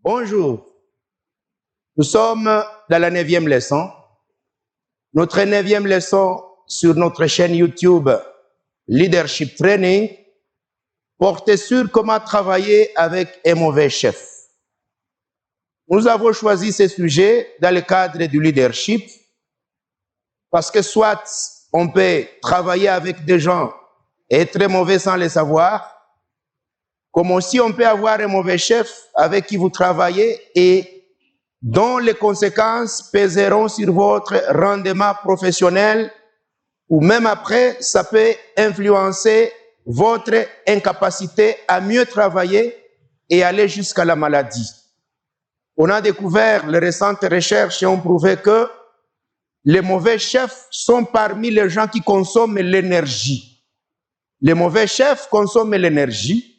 Bonjour, nous sommes dans la 9e leçon. Notre 9e leçon sur notre chaîne YouTube Leadership Training portait sur comment travailler avec un mauvais chef. Nous avons choisi ce sujet dans le cadre du leadership parce que soit on peut travailler avec des gens et être très mauvais sans le savoir, comme aussi on peut avoir un mauvais chef avec qui vous travaillez et dont les conséquences pèseront sur votre rendement professionnel ou même après, ça peut influencer votre incapacité à mieux travailler et aller jusqu'à la maladie. On a découvert, les récentes recherches ont prouvé que les mauvais chefs sont parmi les gens qui consomment l'énergie. Les mauvais chefs consomment l'énergie.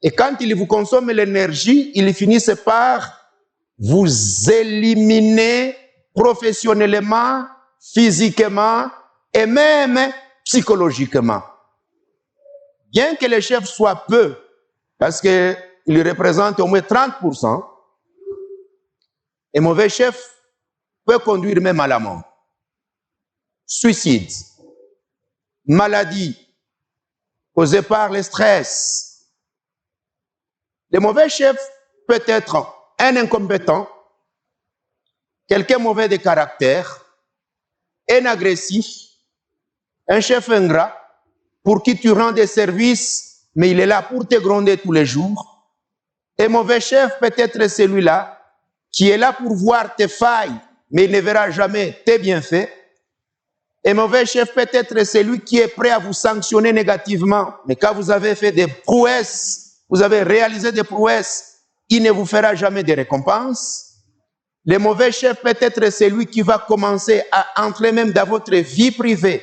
Et quand ils vous consomment l'énergie, ils finissent par vous éliminer professionnellement, physiquement et même psychologiquement. Bien que les chefs soient peu, parce qu'ils représentent au moins 30%, un mauvais chef peut conduire même à la mort. Suicide, maladie causée par le stress. Le mauvais chef peut être un incompétent, quelqu'un mauvais de caractère, un agressif, un chef ingrat pour qui tu rends des services, mais il est là pour te gronder tous les jours. Un mauvais chef peut être celui-là qui est là pour voir tes failles, mais il ne verra jamais tes bienfaits. Un mauvais chef peut être celui qui est prêt à vous sanctionner négativement, mais quand vous avez fait des prouesses, vous avez réalisé des prouesses, il ne vous fera jamais de récompense. Le mauvais chef peut être celui qui va commencer à entrer même dans votre vie privée.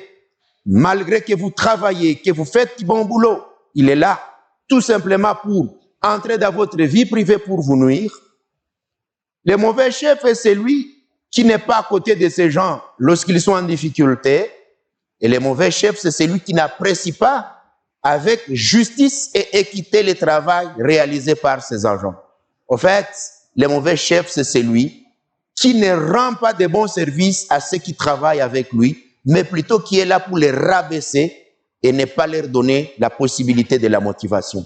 Malgré que vous travaillez, que vous faites du bon boulot, il est là tout simplement pour entrer dans votre vie privée pour vous nuire. Le mauvais chef est celui qui n'est pas à côté de ces gens lorsqu'ils sont en difficulté. Et le mauvais chef, c'est celui qui n'apprécie pas avec justice et équité le travail réalisé par ses agents. En fait, le mauvais chef, c'est celui qui ne rend pas de bons services à ceux qui travaillent avec lui, mais plutôt qui est là pour les rabaisser et ne pas leur donner la possibilité de la motivation.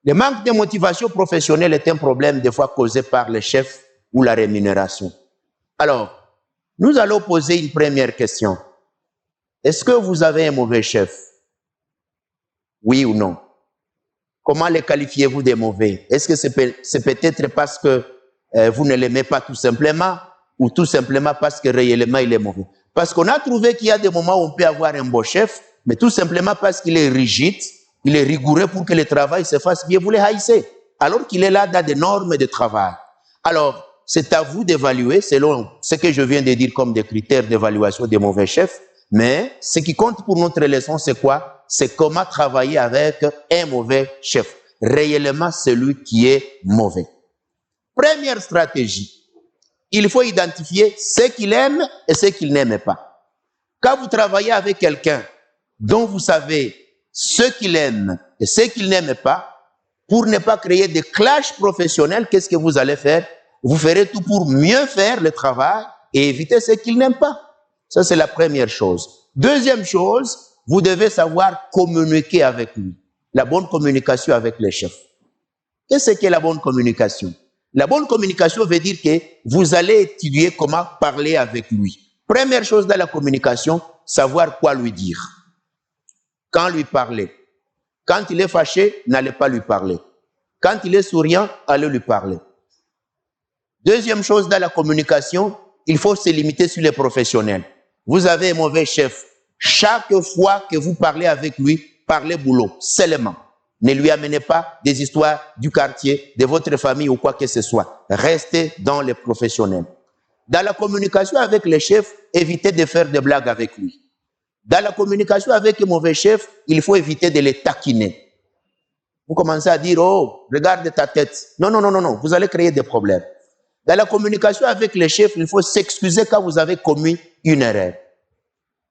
Le manque de motivation professionnelle est un problème des fois causé par le chef ou la rémunération. Alors, nous allons poser une première question. Est-ce que vous avez un mauvais chef? Oui ou non? Comment le qualifiez-vous de mauvais? Est-ce que c'est peut-être parce que vous ne l'aimez pas tout simplement ou tout simplement parce que réellement il est mauvais? Parce qu'on a trouvé qu'il y a des moments où on peut avoir un beau chef, mais tout simplement parce qu'il est rigide, il est rigoureux pour que le travail se fasse bien, vous le haïssez, alors qu'il est là dans des normes de travail. Alors, c'est à vous d'évaluer selon ce que je viens de dire comme des critères d'évaluation des mauvais chefs, mais ce qui compte pour notre leçon, c'est quoi? C'est comment travailler avec un mauvais chef, réellement celui qui est mauvais. Première stratégie, il faut identifier ce qu'il aime et ce qu'il n'aime pas. Quand vous travaillez avec quelqu'un dont vous savez ce qu'il aime et ce qu'il n'aime pas, pour ne pas créer de clash professionnels, qu'est-ce que vous allez faire? Vous ferez tout pour mieux faire le travail et éviter ce qu'il n'aime pas. Ça, c'est la première chose. Deuxième chose, vous devez savoir communiquer avec lui. La bonne communication avec les chefs. Qu'est-ce que la bonne communication? La bonne communication veut dire que vous allez étudier comment parler avec lui. Première chose dans la communication, savoir quoi lui dire. Quand lui parler. Quand il est fâché, n'allez pas lui parler. Quand il est souriant, allez lui parler. Deuxième chose dans la communication, il faut se limiter sur les professionnels. Vous avez un mauvais chef. Chaque fois que vous parlez avec lui, parlez boulot, seulement. Ne lui amenez pas des histoires du quartier, de votre famille ou quoi que ce soit. Restez dans les professionnels. Dans la communication avec les chefs, évitez de faire des blagues avec lui. Dans la communication avec un mauvais chef, il faut éviter de les taquiner. Vous commencez à dire, oh, regarde ta tête. Non, non, non, non, non, vous allez créer des problèmes. Dans la communication avec les chefs, il faut s'excuser quand vous avez commis une erreur.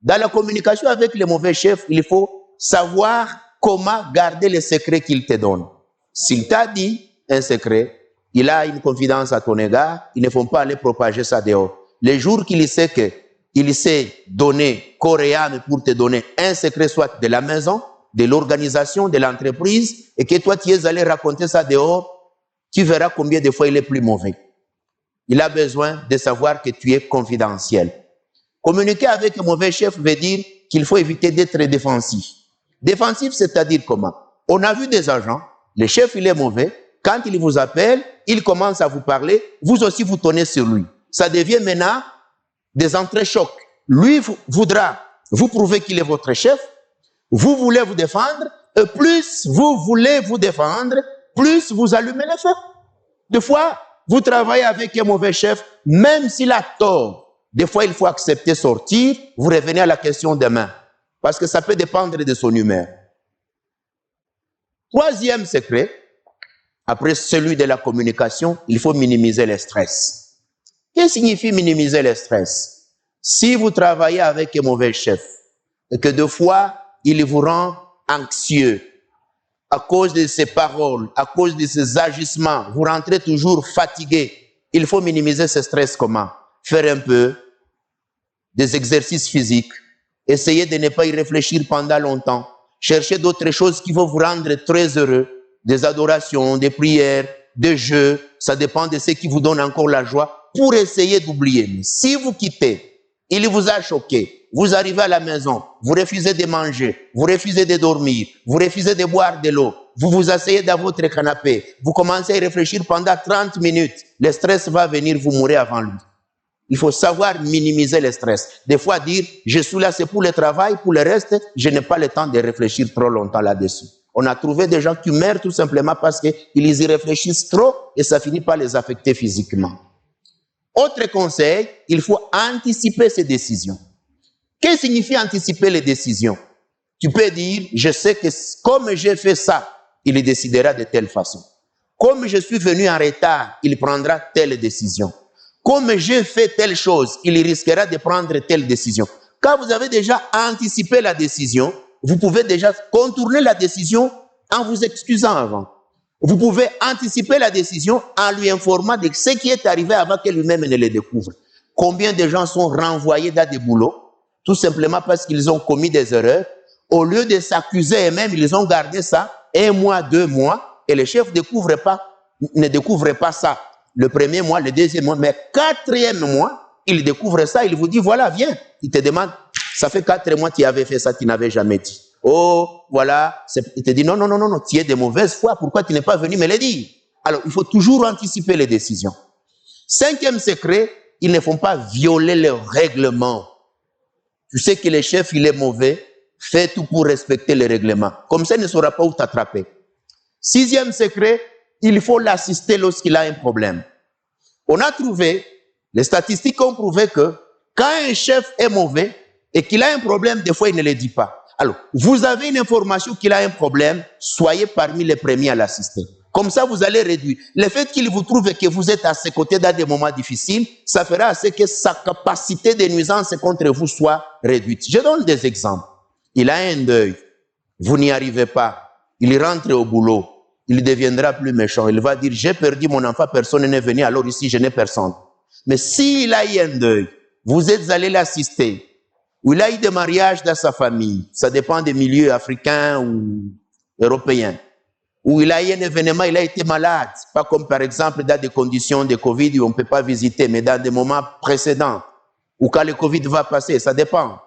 Dans la communication avec les mauvais chefs, il faut savoir comment garder les secrets qu'il te donne. S'il t'a dit un secret, il a une confidence à ton égard, il ne faut pas aller propager ça dehors. Les jours qu'il sait qu'il s'est donné corps et âme pour te donner un secret, soit de la maison, de l'organisation, de l'entreprise, et que toi tu es allé raconter ça dehors, tu verras combien de fois il est plus mauvais. Il a besoin de savoir que tu es confidentiel. Communiquer avec un mauvais chef veut dire qu'il faut éviter d'être défensif. Défensif, c'est-à-dire comment? On a vu des agents, le chef il est mauvais, quand il vous appelle, il commence à vous parler, vous aussi vous tenez sur lui. Ça devient maintenant des entrechocs. Lui voudra vous prouver qu'il est votre chef, vous voulez vous défendre, et plus vous voulez vous défendre, plus vous allumez le feu. Des fois, vous travaillez avec un mauvais chef, même s'il a tort. Des fois, il faut accepter sortir, vous revenez à la question demain. Parce que ça peut dépendre de son humeur. Troisième secret, après celui de la communication, il faut minimiser le stress. Qu'est-ce que signifie minimiser le stress? Si vous travaillez avec un mauvais chef, et que des fois, il vous rend anxieux, à cause de ses paroles, à cause de ses agissements, vous rentrez toujours fatigué, il faut minimiser ce stress comment? Faire un peu des exercices physiques, essayez de ne pas y réfléchir pendant longtemps, cherchez d'autres choses qui vont vous rendre très heureux, des adorations, des prières, des jeux, ça dépend de ce qui vous donne encore la joie, pour essayer d'oublier. Mais si vous quittez, il vous a choqué, vous arrivez à la maison, vous refusez de manger, vous refusez de dormir, vous refusez de boire de l'eau, vous vous asseyez dans votre canapé, vous commencez à y réfléchir pendant 30 minutes, le stress va venir, vous mourrez avant lui. Il faut savoir minimiser le stress. Des fois dire, je suis là, c'est pour le travail, pour le reste, je n'ai pas le temps de réfléchir trop longtemps là-dessus. On a trouvé des gens qui meurent tout simplement parce qu'ils y réfléchissent trop et ça finit par les affecter physiquement. Autre conseil, il faut anticiper ses décisions. Qu'est-ce que signifie anticiper les décisions? Tu peux dire, je sais que comme j'ai fait ça, il décidera de telle façon. Comme je suis venu en retard, il prendra telle décision. Comme j'ai fait telle chose, il risquera de prendre telle décision. Quand vous avez déjà anticipé la décision, vous pouvez déjà contourner la décision en vous excusant avant. Vous pouvez anticiper la décision en lui informant de ce qui est arrivé avant que lui-même ne le découvre. Combien de gens sont renvoyés dans des boulots, tout simplement parce qu'ils ont commis des erreurs. Au lieu de s'accuser eux-mêmes, ils ont gardé ça 1 mois, 2 mois, et le chef ne découvre pas ça. Le premier mois, le deuxième mois, mais 4e mois, il découvre ça, il vous dit, voilà, viens. Il te demande, ça fait 4 mois que tu avais fait ça, tu n'avais jamais dit. Oh, voilà. Il te dit, non, tu es de mauvaise foi, pourquoi tu n'es pas venu me le dire? Alors, il faut toujours anticiper les décisions. 5e secret, ils ne font pas violer leurs règlements. Tu sais que le chef, il est mauvais, fais tout pour respecter les règlements. Comme ça, il ne saura pas où t'attraper. 6e secret, il faut l'assister lorsqu'il a un problème. On a trouvé, les statistiques ont prouvé que quand un chef est mauvais et qu'il a un problème, des fois, il ne le dit pas. Alors, vous avez une information qu'il a un problème, soyez parmi les premiers à l'assister. Comme ça, vous allez réduire. Le fait qu'il vous trouve et que vous êtes à ses côtés dans des moments difficiles, ça fera à ce que sa capacité de nuisance contre vous soit réduite. Je donne des exemples. Il a un deuil, vous n'y arrivez pas, il rentre au boulot, il deviendra plus méchant. Il va dire, j'ai perdu mon enfant, personne n'est venu, alors ici, je n'ai personne. Mais s'il a eu un deuil, vous êtes allé l'assister, ou il a eu des mariages dans sa famille, ça dépend des milieux africains ou européens, ou il a eu un événement, il a été malade, pas comme par exemple dans des conditions de Covid où on ne peut pas visiter, mais dans des moments précédents, ou quand le Covid va passer, ça dépend.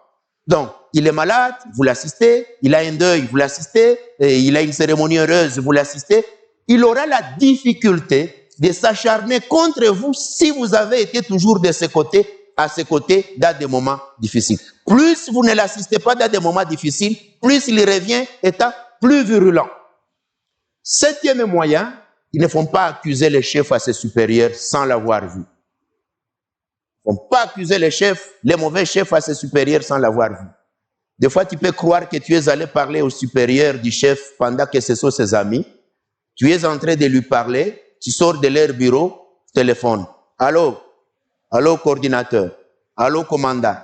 Donc, il est malade, vous l'assistez, il a un deuil, vous l'assistez, il a une cérémonie heureuse, vous l'assistez. Il aura la difficulté de s'acharner contre vous si vous avez été toujours de ses côtés, à ses côtés dans des moments difficiles. Plus vous ne l'assistez pas dans des moments difficiles, plus il revient étant plus virulent. 7e moyen, ils ne font pas accuser les chefs à ses supérieurs sans l'avoir vu. On ne peut pas accuser les mauvais chefs à ses supérieurs sans l'avoir vu. Des fois, tu peux croire que tu es allé parler au supérieur du chef pendant que ce sont ses amis. Tu es en train de lui parler, tu sors de leur bureau, téléphone. Allô? Allô, coordinateur? Allô, commandant?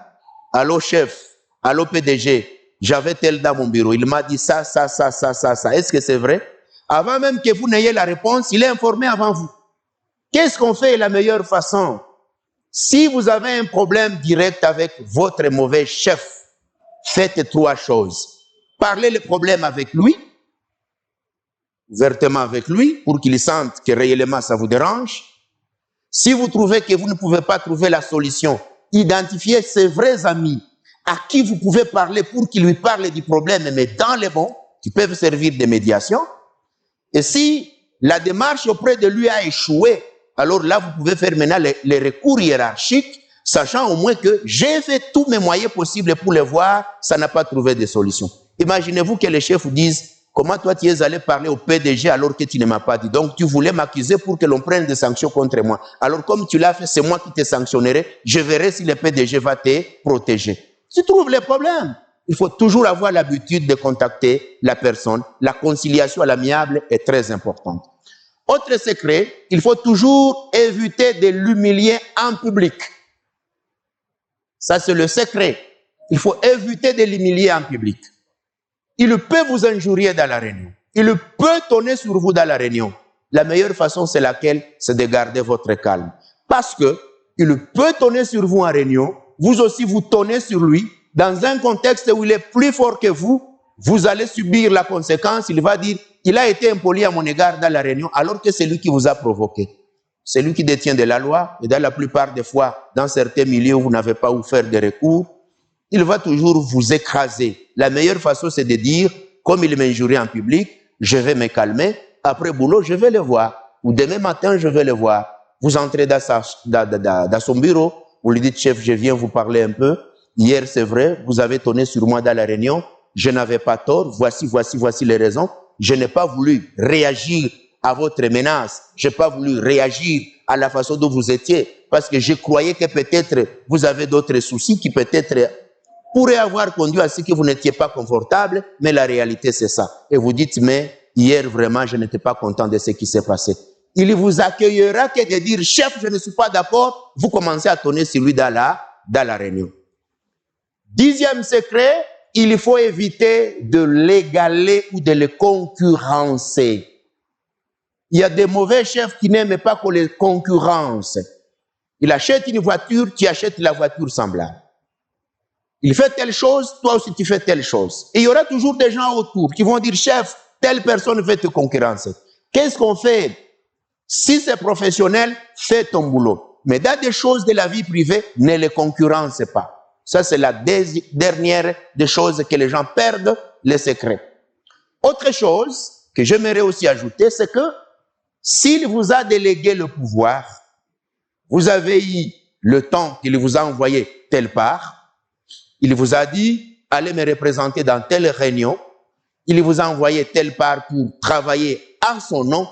Allô, chef? Allô, PDG? J'avais tel dans mon bureau. Il m'a dit ça. Est-ce que c'est vrai? Avant même que vous n'ayez la réponse, il est informé avant vous. Qu'est-ce qu'on fait la meilleure façon? Si vous avez un problème direct avec votre mauvais chef, faites trois choses. Parlez le problème avec lui, ouvertement avec lui, pour qu'il sente que réellement ça vous dérange. Si vous trouvez que vous ne pouvez pas trouver la solution, identifiez ses vrais amis à qui vous pouvez parler pour qu'ils lui parlent du problème, mais dans les bons, qui peuvent servir de médiation. Et si la démarche auprès de lui a échoué, alors là, vous pouvez faire maintenant les recours hiérarchiques, sachant au moins que j'ai fait tous mes moyens possibles pour le voir, ça n'a pas trouvé de solution. Imaginez-vous que les chefs vous disent, comment toi tu es allé parler au PDG alors que tu ne m'as pas dit? Donc tu voulais m'accuser pour que l'on prenne des sanctions contre moi. Alors comme tu l'as fait, c'est moi qui te sanctionnerai, je verrai si le PDG va te protéger. Tu trouves les problèmes. Il faut toujours avoir l'habitude de contacter la personne. La conciliation à l'amiable est très importante. Autre secret, il faut toujours éviter de l'humilier en public. Ça, c'est le secret. Il faut éviter de l'humilier en public. Il peut vous injurier dans la réunion. Il peut tonner sur vous dans la réunion. La meilleure façon, c'est laquelle? C'est de garder votre calme. Parce que il peut tonner sur vous en réunion, vous aussi vous tonnez sur lui, dans un contexte où il est plus fort que vous allez subir la conséquence. Il va dire, il a été impoli à mon égard dans la réunion, alors que c'est lui qui vous a provoqué. C'est lui qui détient de la loi, et dans la plupart des fois, dans certains milieux où vous n'avez pas où faire des recours, il va toujours vous écraser. La meilleure façon, c'est de dire, comme il m'injurie en public, je vais me calmer, après boulot, je vais le voir. Ou demain matin, je vais le voir. Vous entrez dans son bureau, vous lui dites, chef, je viens vous parler un peu. Hier, c'est vrai, vous avez tonné sur moi dans la réunion, je n'avais pas tort, voici les raisons. Je n'ai pas voulu réagir à votre menace, je n'ai pas voulu réagir à la façon dont vous étiez, parce que je croyais que peut-être vous avez d'autres soucis qui peut-être pourraient avoir conduit à ce que vous n'étiez pas confortable, mais la réalité c'est ça. Et vous dites, mais hier vraiment je n'étais pas content de ce qui s'est passé. Il vous accueillera que de dire, chef, je ne suis pas d'accord, vous commencez à tonner sur lui dans la réunion. 10e secret, il faut éviter de l'égaler ou de le concurrencer. Il y a des mauvais chefs qui n'aiment pas qu'on les concurrence. Il achète une voiture, tu achètes la voiture semblable. Il fait telle chose, toi aussi tu fais telle chose. Et il y aura toujours des gens autour qui vont dire, chef, telle personne veut te concurrencer. Qu'est-ce qu'on fait? Si c'est professionnel, fais ton boulot. Mais dans des choses de la vie privée, ne les concurrence pas. Ça, c'est la dernière des choses que les gens perdent, les secrets. Autre chose que j'aimerais aussi ajouter, c'est que s'il vous a délégué le pouvoir, vous avez eu le temps qu'il vous a envoyé telle part, il vous a dit, allez me représenter dans telle réunion, il vous a envoyé telle part pour travailler en son nom,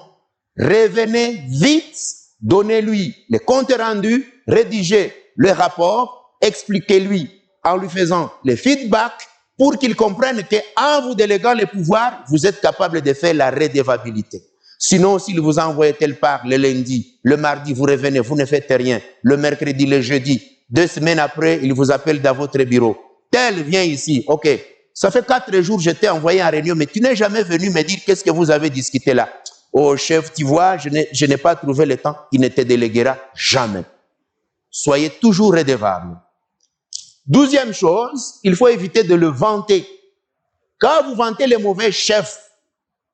revenez vite, donnez-lui le compte rendu, rédigez le rapport, expliquez-lui en lui faisant le feedback pour qu'il comprenne qu'en vous déléguant le pouvoir, vous êtes capable de faire la redevabilité. Sinon, s'il vous envoie telle part le lundi, le mardi, vous revenez, vous ne faites rien, le mercredi, le jeudi, 2 semaines après, il vous appelle dans votre bureau. Tel vient ici, ok, ça fait 4 jours, je t'ai envoyé en réunion, mais tu n'es jamais venu me dire qu'est-ce que vous avez discuté là. Oh chef, tu vois, je n'ai pas trouvé le temps, il ne te déléguera jamais. Soyez toujours redevable. 12e chose, il faut éviter de le vanter. Quand vous vantez les mauvais chefs,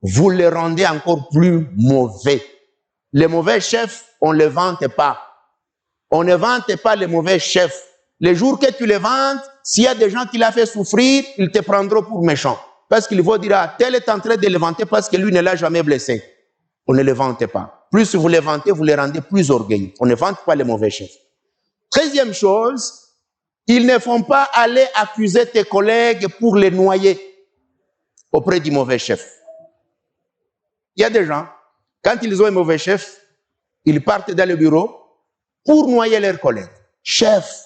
vous les rendez encore plus mauvais. Les mauvais chefs, on ne les vante pas. On ne vante pas les mauvais chefs. Les jours que tu les vantes, s'il y a des gens qui l'ont fait souffrir, ils te prendront pour méchant. Parce qu'ils vont dire, ah, tel est en train de le vanter parce que lui ne l'a jamais blessé. On ne les vante pas. Plus vous les vantez, vous les rendez plus orgueilleux. On ne vante pas les mauvais chefs. 13e chose, ils ne font pas aller accuser tes collègues pour les noyer auprès du mauvais chef. Il y a des gens, quand ils ont un mauvais chef, ils partent dans le bureau pour noyer leurs collègues. Chef,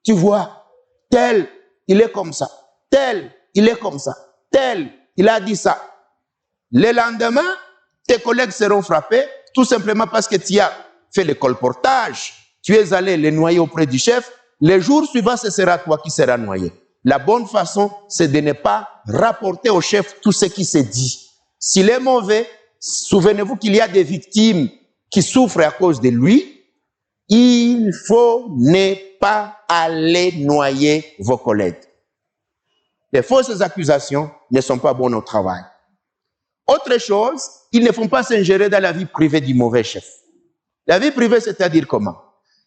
tu vois, tel, il est comme ça. Tel, il est comme ça. Tel, il a dit ça. Le lendemain, tes collègues seront frappés tout simplement parce que tu as fait le colportage. Tu es allé les noyer auprès du chef. Les jours suivants, ce sera toi qui seras noyé. La bonne façon, c'est de ne pas rapporter au chef tout ce qui s'est dit. S'il est mauvais, souvenez-vous qu'il y a des victimes. qui souffrent à cause de lui, il faut ne pas aller noyer vos collègues. Les fausses accusations ne sont pas bonnes au travail. Autre chose, ils ne font pas s'ingérer dans la vie privée du mauvais chef. La vie privée, c'est-à-dire comment?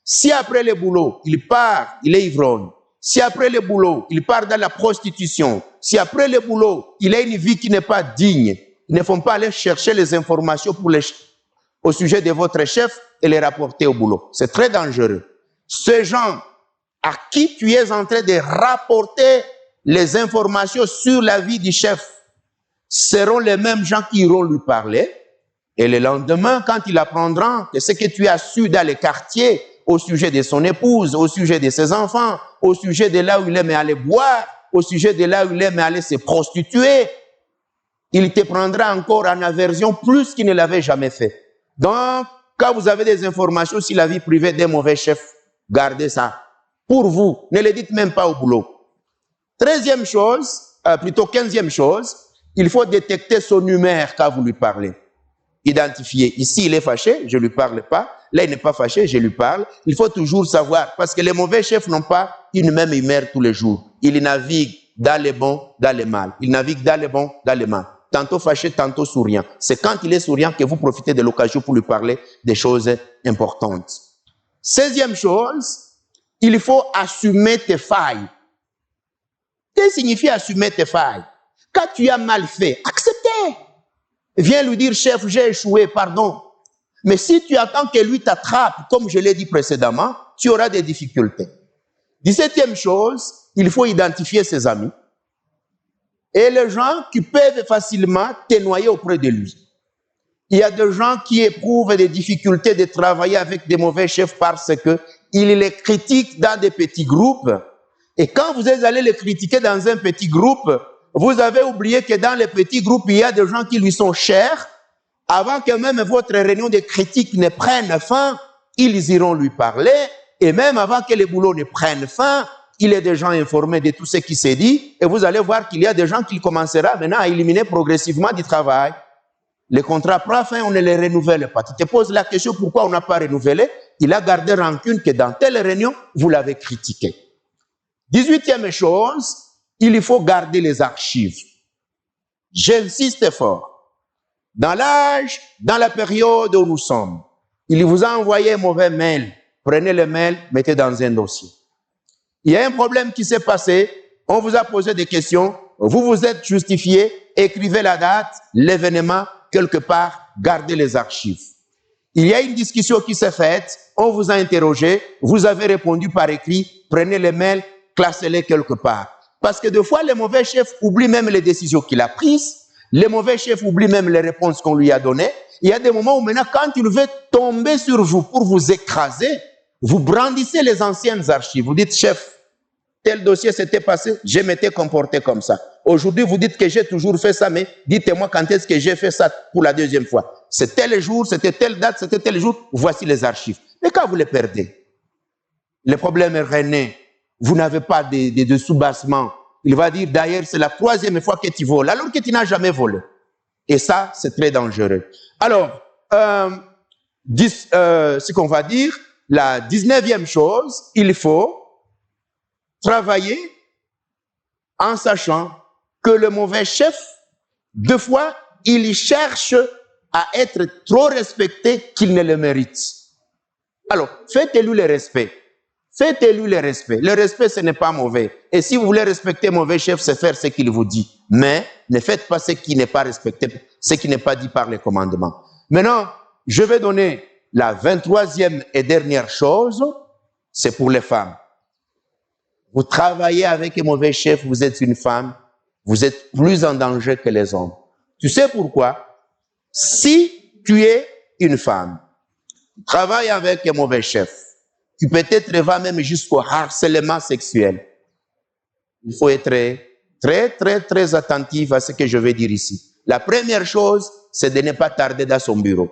Si après le boulot, il part, il est ivrogne. Si après le boulot, il part dans la prostitution. Si après le boulot, il a une vie qui n'est pas digne, ils ne font pas aller chercher les informations au sujet de votre chef et les rapporter au boulot. C'est très dangereux. Ces gens à qui tu es en train de rapporter les informations sur la vie du chef seront les mêmes gens qui iront lui parler. Et le lendemain, quand il apprendra que ce que tu as su dans les quartiers au sujet de son épouse, au sujet de ses enfants, au sujet de là où il aime aller boire, au sujet de là où il aime aller se prostituer, il te prendra encore en aversion plus qu'il ne l'avait jamais fait. Donc, quand vous avez des informations sur la vie privée d'un mauvais chef, gardez ça pour vous. Ne le dites même pas au boulot. 13e chose, plutôt 15e chose, il faut détecter son humeur quand vous lui parlez. Identifier. Ici, il est fâché, je ne lui parle pas. Là, il n'est pas fâché, je lui parle. Il faut toujours savoir, parce que les mauvais chefs n'ont pas une même humeur tous les jours. Ils naviguent dans les bons, dans les mal. Ils naviguent dans les bons, dans les mal. Tantôt fâché, tantôt souriant. C'est quand il est souriant que vous profitez de l'occasion pour lui parler des choses importantes. 16e chose, il faut assumer tes failles. Qu'est-ce que signifie assumer tes failles? Quand tu as mal fait, acceptez. Viens lui dire, chef, j'ai échoué, pardon. Mais si tu attends que lui t'attrape, comme je l'ai dit précédemment, tu auras des difficultés. 17e chose, il faut identifier ses amis et les gens qui peuvent facilement te noyer auprès de lui. Il y a des gens qui éprouvent des difficultés de travailler avec des mauvais chefs parce qu'ils les critiquent dans des petits groupes. Et quand vous êtes allé les critiquer dans un petit groupe, vous avez oublié que dans les petits groupes, il y a des gens qui lui sont chers. Avant que même votre réunion de critique ne prenne fin, ils iront lui parler. Et même avant que le boulot ne prenne fin, il est déjà informé de tout ce qui s'est dit. Et vous allez voir qu'il y a des gens qui commenceront maintenant à éliminer progressivement du travail. Les contrats prend fin, on ne les renouvelle pas. Tu te poses la question pourquoi on n'a pas renouvelé. Il a gardé rancune que dans telle réunion, vous l'avez critiqué. 18e chose, il faut garder les archives. J'insiste fort. Dans l'âge, dans la période où nous sommes, il vous a envoyé un mauvais mail. Prenez le mail, mettez dans un dossier. Il y a un problème qui s'est passé, on vous a posé des questions, vous vous êtes justifié, écrivez la date, l'événement, quelque part, gardez les archives. Il y a une discussion qui s'est faite, on vous a interrogé, vous avez répondu par écrit, prenez les mails, classez-les quelque part. Parce que des fois, les mauvais chefs oublient même les décisions qu'il a prises, les mauvais chefs oublient même les réponses qu'on lui a données. Il y a des moments où maintenant, quand il veut tomber sur vous pour vous écraser, vous brandissez les anciennes archives. Vous dites, chef, tel dossier s'était passé, je m'étais comporté comme ça. Aujourd'hui, vous dites que j'ai toujours fait ça, mais dites-moi quand est-ce que j'ai fait ça pour la deuxième fois. C'est tel jour, c'était telle date, c'était tel jour, voici les archives. Mais quand vous les perdez, le problème est rené. Vous n'avez pas de sous-bassement. Il va dire, d'ailleurs, c'est la 3e fois que tu voles, alors que tu n'as jamais volé. Et ça, c'est très dangereux. Alors, ce qu'on va dire, la 19e chose, il faut travailler en sachant que le mauvais chef, deux fois, il cherche à être trop respecté qu'il ne le mérite. Alors, faites-lui le respect. Faites-lui le respect. Le respect, ce n'est pas mauvais. Et si vous voulez respecter un mauvais chef, c'est faire ce qu'il vous dit. Mais ne faites pas ce qui n'est pas respecté, ce qui n'est pas dit par les commandements. Maintenant, je vais donner la 23e et dernière chose, c'est pour les femmes. Vous travaillez avec un mauvais chef, vous êtes une femme, vous êtes plus en danger que les hommes. Tu sais pourquoi? Si tu es une femme, tu travailles avec un mauvais chef, qui peut-être va même jusqu'au harcèlement sexuel. Il faut être très attentif à ce que je vais dire ici. La première chose, c'est de ne pas tarder dans son bureau.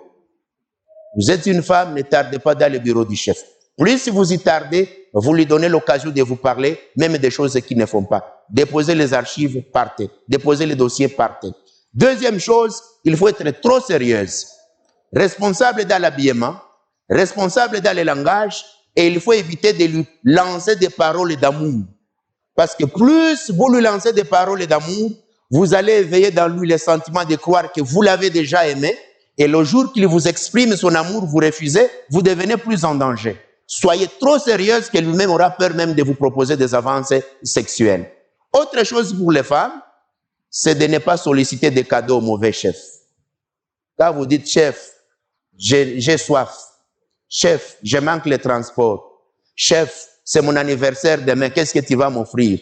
Vous êtes une femme, ne tardez pas dans le bureau du chef. Plus si vous y tardez, vous lui donnez l'occasion de vous parler, même des choses qu'il ne font pas. Déposez les archives, partez. Déposez les dossiers, partez. Deuxième chose, il faut être trop sérieuse. responsable dans l'habillement, responsable dans le langage, et il faut éviter de lui lancer des paroles d'amour. Parce que plus vous lui lancez des paroles d'amour, vous allez éveiller dans lui le sentiment de croire que vous l'avez déjà aimé, et le jour qu'il vous exprime son amour, vous refusez, vous devenez plus en danger. Soyez trop sérieuse que lui-même aura peur même de vous proposer des avances sexuelles. Autre chose pour les femmes, c'est de ne pas solliciter des cadeaux au mauvais chef. Quand vous dites, chef, j'ai soif. Chef, je manque le transport. Chef, c'est mon anniversaire demain, qu'est-ce que tu vas m'offrir?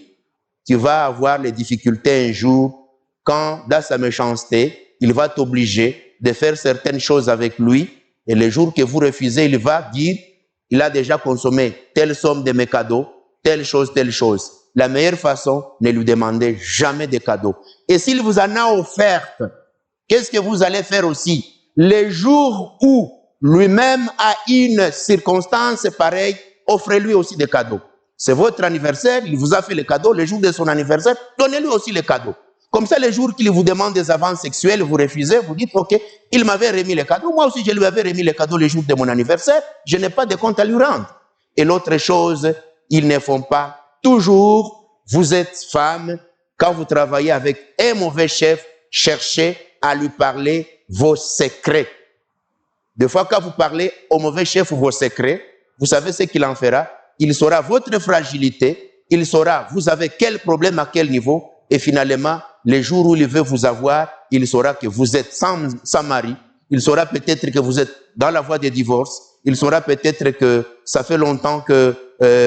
Tu vas avoir les difficultés un jour quand, dans sa méchanceté, il va t'obliger de faire certaines choses avec lui, et le jour que vous refusez, il va dire, il a déjà consommé telle somme de mes cadeaux, telle chose, telle chose. La meilleure façon, ne lui demandez jamais de cadeaux. Et s'il vous en a offert, qu'est-ce que vous allez faire aussi? Les jours où lui-même a une circonstance pareille, offrez-lui aussi des cadeaux. C'est votre anniversaire, il vous a fait les cadeaux, le jour de son anniversaire, donnez-lui aussi les cadeaux. Comme ça, les jours qu'il vous demande des avances sexuelles, vous refusez, vous dites, ok, il m'avait remis les cadeaux, moi aussi je lui avais remis les cadeaux le jour de mon anniversaire, je n'ai pas de compte à lui rendre. Et l'autre chose, ils ne font pas toujours, vous êtes femme, quand vous travaillez avec un mauvais chef, cherchez à lui parler vos secrets. Des fois, quand vous parlez au mauvais chef vos secrets, vous savez ce qu'il en fera. Il saura votre fragilité, il saura vous avez quel problème à quel niveau, et finalement, les jours où il veut vous avoir, il saura que vous êtes sans mari, il saura peut-être que vous êtes dans la voie de divorce, il saura peut-être que ça fait longtemps que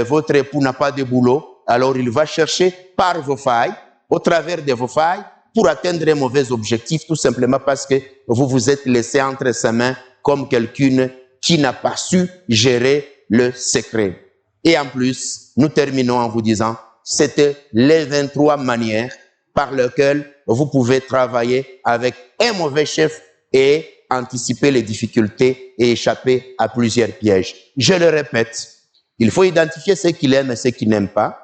votre époux n'a pas de boulot, alors il va chercher par vos failles, au travers de vos failles, pour atteindre un mauvais objectif, tout simplement parce que vous vous êtes laissé entre ses mains comme quelqu'un qui n'a pas su gérer le secret. Et en plus, nous terminons en vous disant, c'était les 23 manières par lesquelles vous pouvez travailler avec un mauvais chef et anticiper les difficultés et échapper à plusieurs pièges. Je le répète, il faut identifier ce qu'il aime et ce qu'il n'aime pas.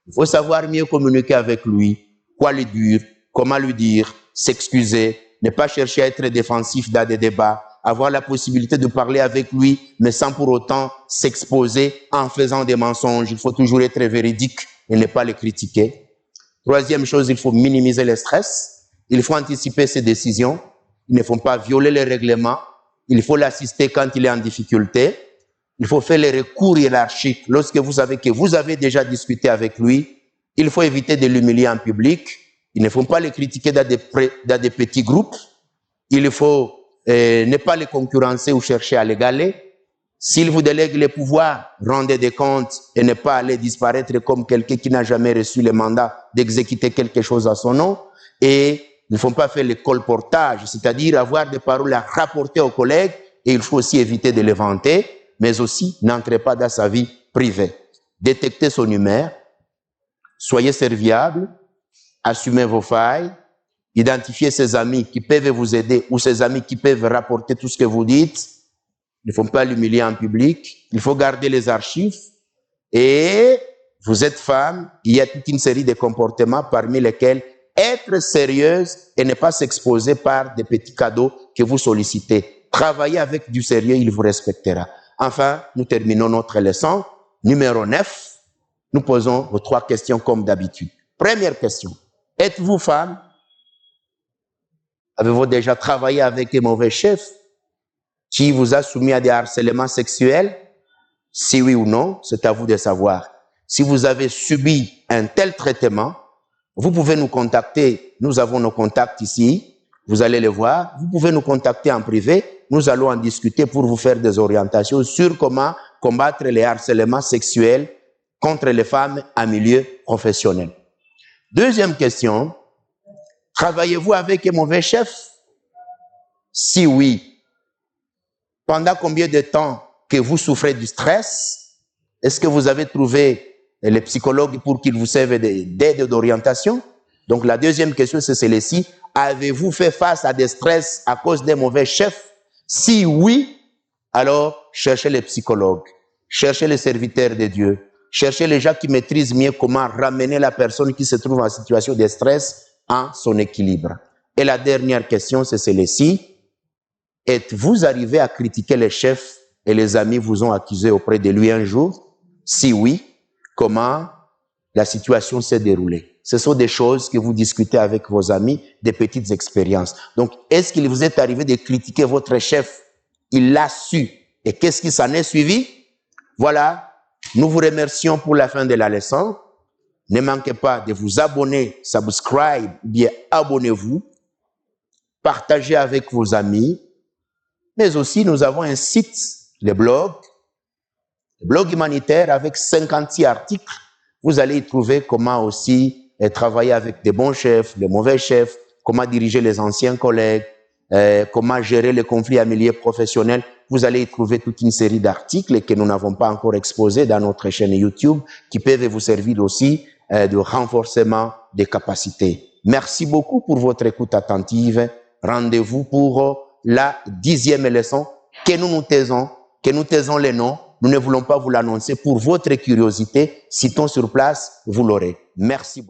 Il faut savoir mieux communiquer avec lui, quoi lui dire, comment lui dire, s'excuser, ne pas chercher à être défensif dans des débats, avoir la possibilité de parler avec lui, mais sans pour autant s'exposer en faisant des mensonges. Il faut toujours être véridique et ne pas les critiquer. Troisième chose, il faut minimiser le stress. Il faut anticiper ses décisions. Il ne faut pas violer les règlements. Il faut l'assister quand il est en difficulté. Il faut faire les recours hiérarchiques. Lorsque vous savez que vous avez déjà discuté avec lui, il faut éviter de l'humilier en public. Il ne faut pas les critiquer dans des petits groupes. Il faut ne pas les concurrencer ou chercher à l'égaler. S'il vous délègue les pouvoirs, rendez des comptes et ne pas aller disparaître comme quelqu'un qui n'a jamais reçu le mandat d'exécuter quelque chose à son nom. Et il ne faut pas faire le colportage, c'est-à-dire avoir des paroles à rapporter aux collègues, et il faut aussi éviter de les vanter, mais aussi n'entrez pas dans sa vie privée. Détectez son humeur, soyez serviable, assumez vos failles, identifiez ses amis qui peuvent vous aider ou ses amis qui peuvent rapporter tout ce que vous dites. Il ne faut pas l'humilier en public. Il faut garder les archives. Et vous êtes femme, il y a toute une série de comportements parmi lesquels être sérieuse et ne pas s'exposer par des petits cadeaux que vous sollicitez. Travaillez avec du sérieux, il vous respectera. Enfin, nous terminons notre leçon. Numéro 9, nous posons vos 3 questions comme d'habitude. Première question. Êtes-vous femme? Avez-vous déjà travaillé avec un mauvais chef qui vous a soumis à des harcèlements sexuels? Si oui ou non, c'est à vous de savoir. Si vous avez subi un tel traitement, vous pouvez nous contacter. Nous avons nos contacts ici. Vous allez les voir. Vous pouvez nous contacter en privé. Nous allons en discuter pour vous faire des orientations sur comment combattre les harcèlements sexuels contre les femmes en milieu professionnel. Deuxième question. Travaillez-vous avec un mauvais chef? Si oui, pendant combien de temps que vous souffrez du stress? Est-ce que vous avez trouvé les psychologues pour qu'ils vous servent d'aide d'orientation? Donc la deuxième question, c'est celle-ci. Avez-vous fait face à des stress à cause des mauvais chefs? Si oui, alors cherchez les psychologues, cherchez les serviteurs de Dieu, cherchez les gens qui maîtrisent mieux comment ramener la personne qui se trouve en situation de stress à son équilibre. Et la dernière question, c'est celle-ci. Êtes-vous arrivé à critiquer les chefs et les amis vous ont accusé auprès de lui un jour? Si oui, comment la situation s'est déroulée? Ce sont des choses que vous discutez avec vos amis, des petites expériences. Donc, est-ce qu'il vous est arrivé de critiquer votre chef? Il l'a su. Et qu'est-ce qui s'en est suivi? Voilà, nous vous remercions pour la fin de la leçon. Ne manquez pas de vous abonner, subscribe, bien abonnez-vous, partagez avec vos amis. Mais aussi, nous avons un site, le blog humanitaire avec 56 articles. Vous allez y trouver comment aussi travailler avec des bons chefs, des mauvais chefs, comment diriger les anciens collègues, comment gérer les conflits familiers professionnels. Vous allez y trouver toute une série d'articles que nous n'avons pas encore exposés dans notre chaîne YouTube qui peuvent vous servir aussi de renforcement des capacités. Merci beaucoup pour votre écoute attentive. Rendez-vous pour la 10e leçon que nous taisons les noms. Nous ne voulons pas vous l'annoncer pour votre curiosité. Sitôt sur place, vous l'aurez. Merci beaucoup.